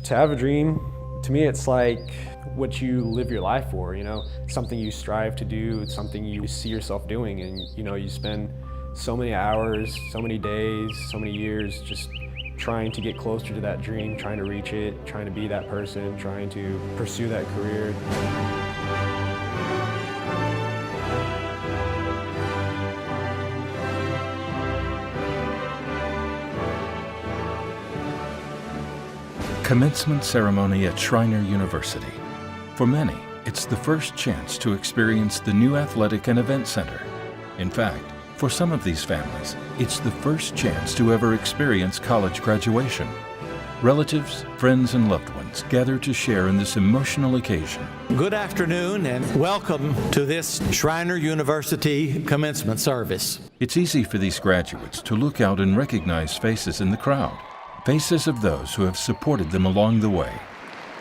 To have a dream, to me it's like what you live your life for, you know? Something you strive to do, it's something you see yourself doing, and you know, you spend so many hours, so many days, so many years just trying to get closer to that dream, trying to reach it, trying to be that person, trying to pursue that career. Commencement ceremony at Schreiner University. For many, it's the first chance to experience the new athletic and event center. In fact, for some of these families, it's the first chance to ever experience college graduation. Relatives, friends, and loved ones gather to share in this emotional occasion. Good afternoon and welcome to this Schreiner University commencement service. It's easy for these graduates to look out and recognize faces in the crowd, faces of those who have supported them along the way.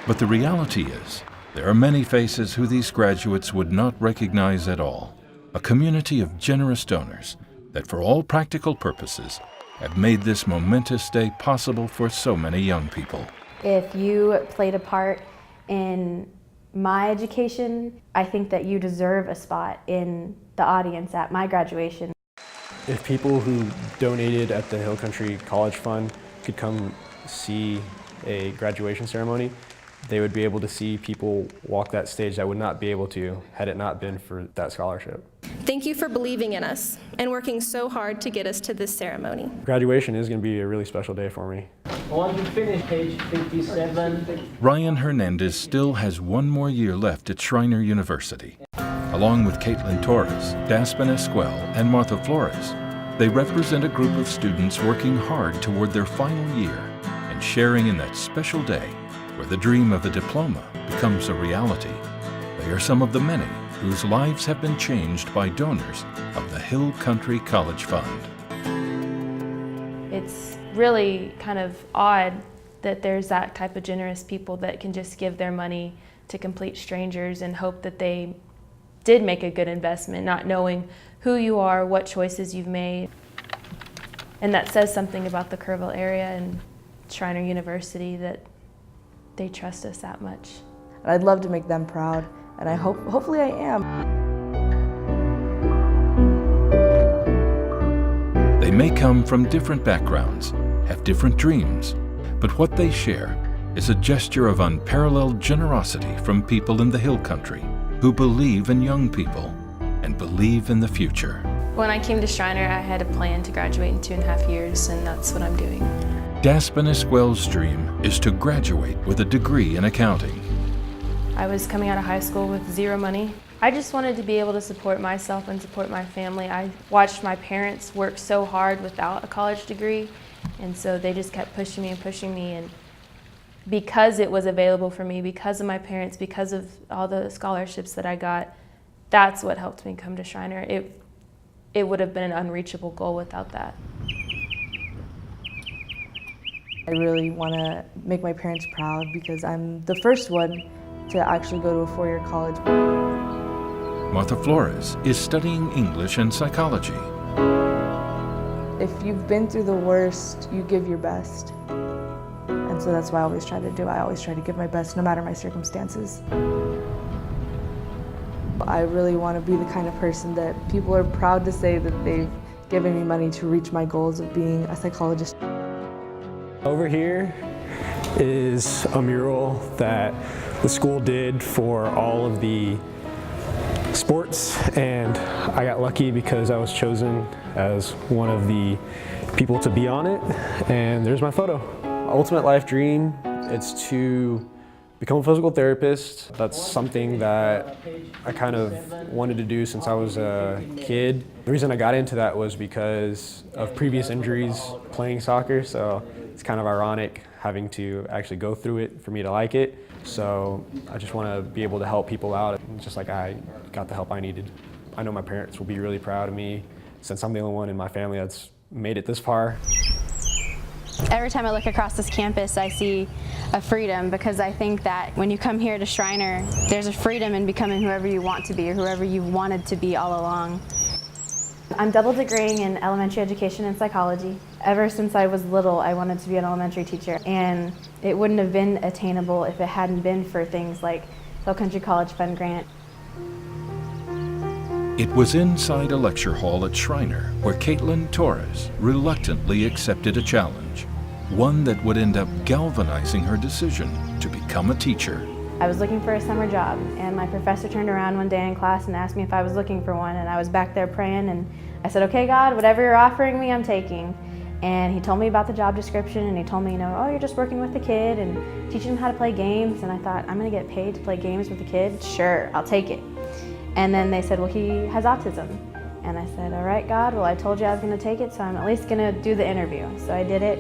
But the reality is, there are many faces who these graduates would not recognize at all. A community of generous donors that, for all practical purposes, have made this momentous day possible for so many young people. If you played a part in my education, I think that you deserve a spot in the audience at my graduation. If people who donated at the Hill Country College Fund could come see a graduation ceremony, they would be able to see people walk that stage that would not be able to had it not been for that scholarship. Thank you for believing in us and working so hard to get us to this ceremony. Graduation is going to be a really special day for me. I want to finish page 57. Ryan Hernandez still has one more year left at Schreiner University. Along with Caitlin Torres, Daspen Esquel, and Martha Flores, they represent a group of students working hard toward their final year and sharing in that special day where the dream of a diploma becomes a reality. They are some of the many whose lives have been changed by donors of the Hill Country College Fund. It's really kind of odd that there's that type of generous people that can just give their money to complete strangers and hope that they did make a good investment, not knowing who you are, what choices you've made. And that says something about the Kerrville area and Schreiner University, that they trust us that much. I'd love to make them proud, and hopefully I am. They may come from different backgrounds, have different dreams, but what they share is a gesture of unparalleled generosity from people in the Hill Country who believe in young people and believe in the future. When I came to Schreiner, I had a plan to graduate in 2.5 years, and that's what I'm doing. Daspen Esquel's dream is to graduate with a degree in accounting. I was coming out of high school with zero money. I just wanted to be able to support myself and support my family. I watched my parents work so hard without a college degree, and so they just kept pushing me, and because it was available for me, because of my parents, because of all the scholarships that I got, that's what helped me come to Schreiner. It would have been an unreachable goal without that. I really want to make my parents proud because I'm the first one to actually go to a four-year college. Martha Flores is studying English and psychology. If you've been through the worst, you give your best. And so that's what I always try to do. I always try to give my best no matter my circumstances. I really want to be the kind of person that people are proud to say that they've given me money to reach my goals of being a psychologist. Over here is a mural that the school did for all of the sports, and I got lucky because I was chosen as one of the people to be on it, and there's my photo. My ultimate life dream is to become a physical therapist. That's something that I kind of wanted to do since I was a kid. The reason I got into that was because of previous injuries playing soccer, so it's kind of ironic having to actually go through it for me to like it. So I just want to be able to help people out, just like I got the help I needed. I know my parents will be really proud of me since I'm the only one in my family that's made it this far. Every time I look across this campus, I see a freedom, because I think that when you come here to Schreiner, there's a freedom in becoming whoever you want to be or whoever you've wanted to be all along. I'm double degreeing in elementary education and psychology. Ever since I was little, I wanted to be an elementary teacher, and it wouldn't have been attainable if it hadn't been for things like Hill Country College Fund Grant. It was inside a lecture hall at Schreiner where Caitlin Torres reluctantly accepted a challenge, one that would end up galvanizing her decision to become a teacher. I was looking for a summer job, and my professor turned around one day in class and asked me if I was looking for one, and I was back there praying, and I said, okay, God, whatever you're offering me, I'm taking. And he told me about the job description, and he told me, oh, you're just working with the kid and teaching them how to play games. And I thought, I'm gonna get paid to play games with the kid? Sure, I'll take it. And then they said, well, he has autism. And I said, all right, God, well, I told you I was gonna take it, so I'm at least gonna do the interview. So I did it,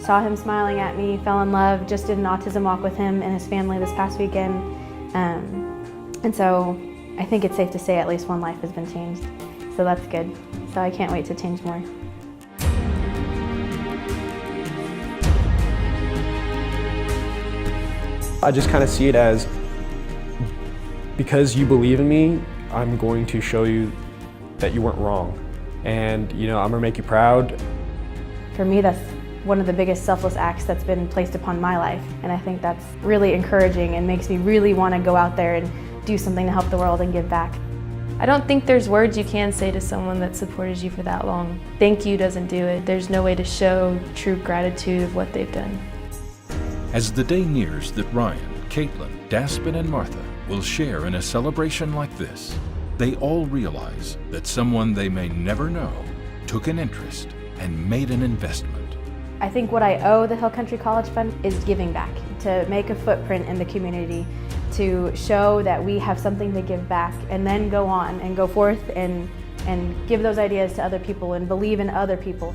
saw him smiling at me, fell in love, just did an autism walk with him and his family this past weekend. And so I think it's safe to say at least one life has been changed. So that's good. So I can't wait to change more. I just kind of see it as, because you believe in me, I'm going to show you that you weren't wrong. And I'm gonna make you proud. For me, that's one of the biggest selfless acts that's been placed upon my life. And I think that's really encouraging and makes me really want to go out there and do something to help the world and give back. I don't think there's words you can say to someone that supported you for that long. Thank you doesn't do it. There's no way to show true gratitude of what they've done. As the day nears that Ryan, Caitlin, Daspin, and Martha will share in a celebration like this, they all realize that someone they may never know took an interest and made an investment. I think what I owe the Hill Country College Fund is giving back, to make a footprint in the community, to show that we have something to give back, and then go on and go forth and give those ideas to other people and believe in other people.